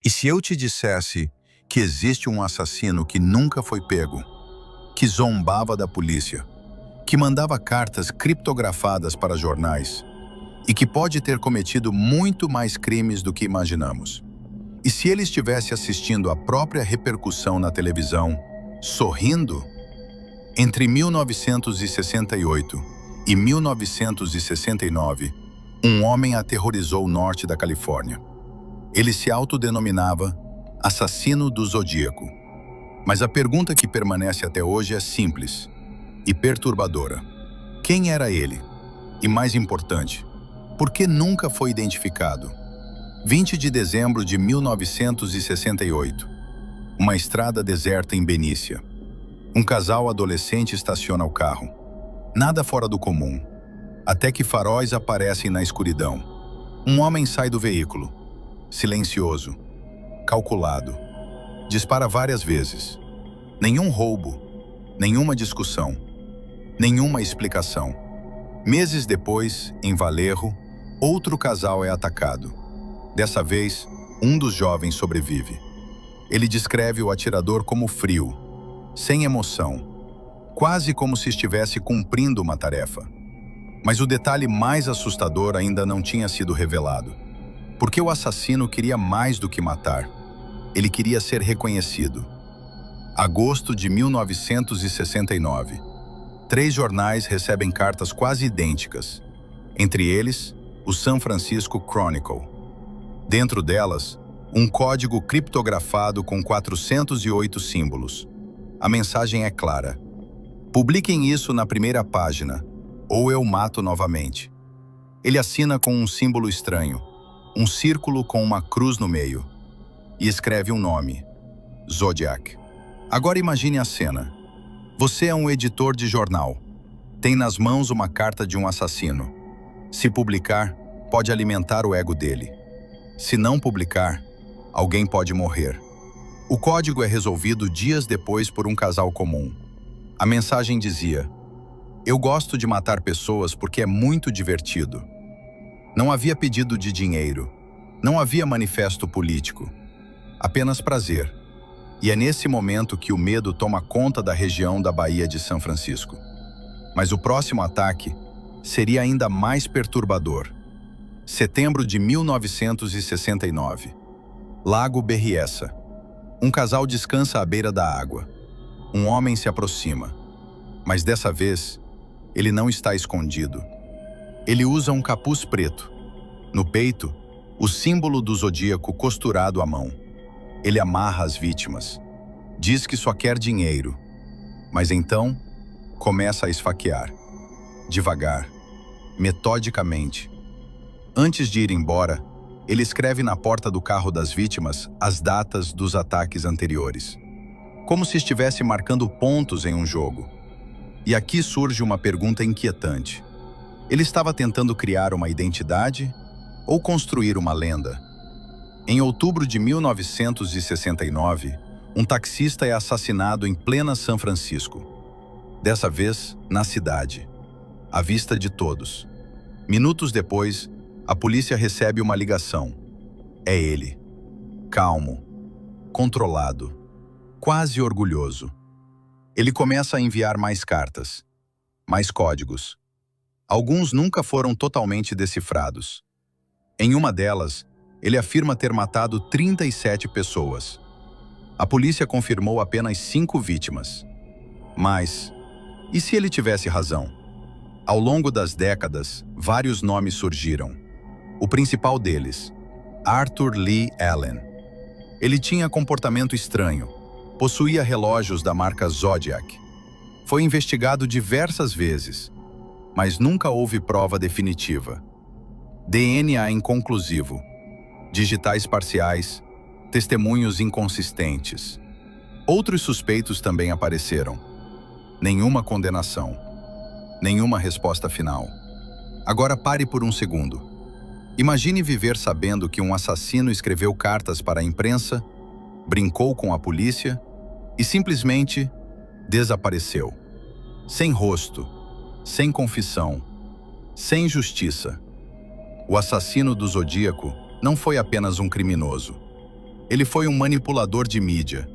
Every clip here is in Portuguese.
E se eu te dissesse que existe um assassino que nunca foi pego, que zombava da polícia, que mandava cartas criptografadas para jornais e que pode ter cometido muito mais crimes do que imaginamos? E se ele estivesse assistindo a própria repercussão na televisão, sorrindo? Entre 1968 e 1969, um homem aterrorizou o norte da Califórnia. Ele se autodenominava Assassino do Zodíaco. Mas a pergunta que permanece até hoje é simples e perturbadora. Quem era ele? E mais importante, por que nunca foi identificado? 20 de dezembro de 1968. Uma estrada deserta em Benícia. Um casal adolescente estaciona o carro. Nada fora do comum. Até que faróis aparecem na escuridão. Um homem sai do veículo. Silencioso. Calculado. Dispara várias vezes. Nenhum roubo. Nenhuma discussão. Nenhuma explicação. Meses depois, em Vallejo, outro casal é atacado. Dessa vez, um dos jovens sobrevive. Ele descreve o atirador como frio, sem emoção, quase como se estivesse cumprindo uma tarefa. Mas o detalhe mais assustador ainda não tinha sido revelado. Porque o assassino queria mais do que matar. Ele queria ser reconhecido. Agosto de 1969. 3 jornais recebem cartas quase idênticas. Entre eles, o San Francisco Chronicle. Dentro delas, um código criptografado com 408 símbolos. A mensagem é clara. Publiquem isso na primeira página, ou eu mato novamente. Ele assina com um símbolo estranho, um círculo com uma cruz no meio, e escreve um nome, Zodiac. Agora imagine a cena. Você é um editor de jornal. Tem nas mãos uma carta de um assassino. Se publicar, pode alimentar o ego dele. Se não publicar, alguém pode morrer. O código é resolvido dias depois por um casal comum. A mensagem dizia: eu gosto de matar pessoas porque é muito divertido. Não havia pedido de dinheiro. Não havia manifesto político. Apenas prazer. E é nesse momento que o medo toma conta da região da Baía de São Francisco. Mas o próximo ataque seria ainda mais perturbador. Setembro de 1969. Lago Berryessa. Um casal descansa à beira da água. Um homem se aproxima. Mas dessa vez, ele não está escondido. Ele usa um capuz preto. No peito, o símbolo do zodíaco costurado à mão. Ele amarra as vítimas. Diz que só quer dinheiro. Mas então, começa a esfaquear. Devagar. Metodicamente. Antes de ir embora, ele escreve na porta do carro das vítimas as datas dos ataques anteriores. Como se estivesse marcando pontos em um jogo. E aqui surge uma pergunta inquietante. Ele estava tentando criar uma identidade ou construir uma lenda? Em outubro de 1969, um taxista é assassinado em plena São Francisco. Dessa vez, na cidade, à vista de todos. Minutos depois, a polícia recebe uma ligação. É ele. Calmo, controlado, quase orgulhoso. Ele começa a enviar mais cartas, mais códigos. Alguns nunca foram totalmente decifrados. Em uma delas, ele afirma ter matado 37 pessoas. A polícia confirmou apenas 5 vítimas. Mas, e se ele tivesse razão? Ao longo das décadas, vários nomes surgiram. O principal deles, Arthur Lee Allen. Ele tinha comportamento estranho, possuía relógios da marca Zodiac. Foi investigado diversas vezes, mas nunca houve prova definitiva. DNA inconclusivo, digitais parciais, testemunhos inconsistentes. Outros suspeitos também apareceram. Nenhuma condenação. Nenhuma resposta final. Agora pare por um segundo. Imagine viver sabendo que um assassino escreveu cartas para a imprensa, brincou com a polícia e simplesmente desapareceu. Sem rosto, sem confissão, sem justiça. O assassino do Zodíaco não foi apenas um criminoso. Ele foi um manipulador de mídia,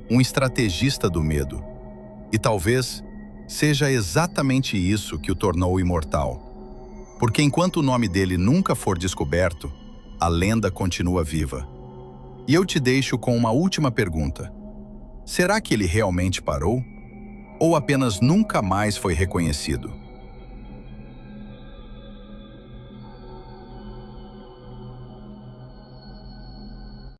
um estrategista do medo. E talvez seja exatamente isso que o tornou imortal. Porque enquanto o nome dele nunca for descoberto, a lenda continua viva. E eu te deixo com uma última pergunta. Será que ele realmente parou? Ou apenas nunca mais foi reconhecido?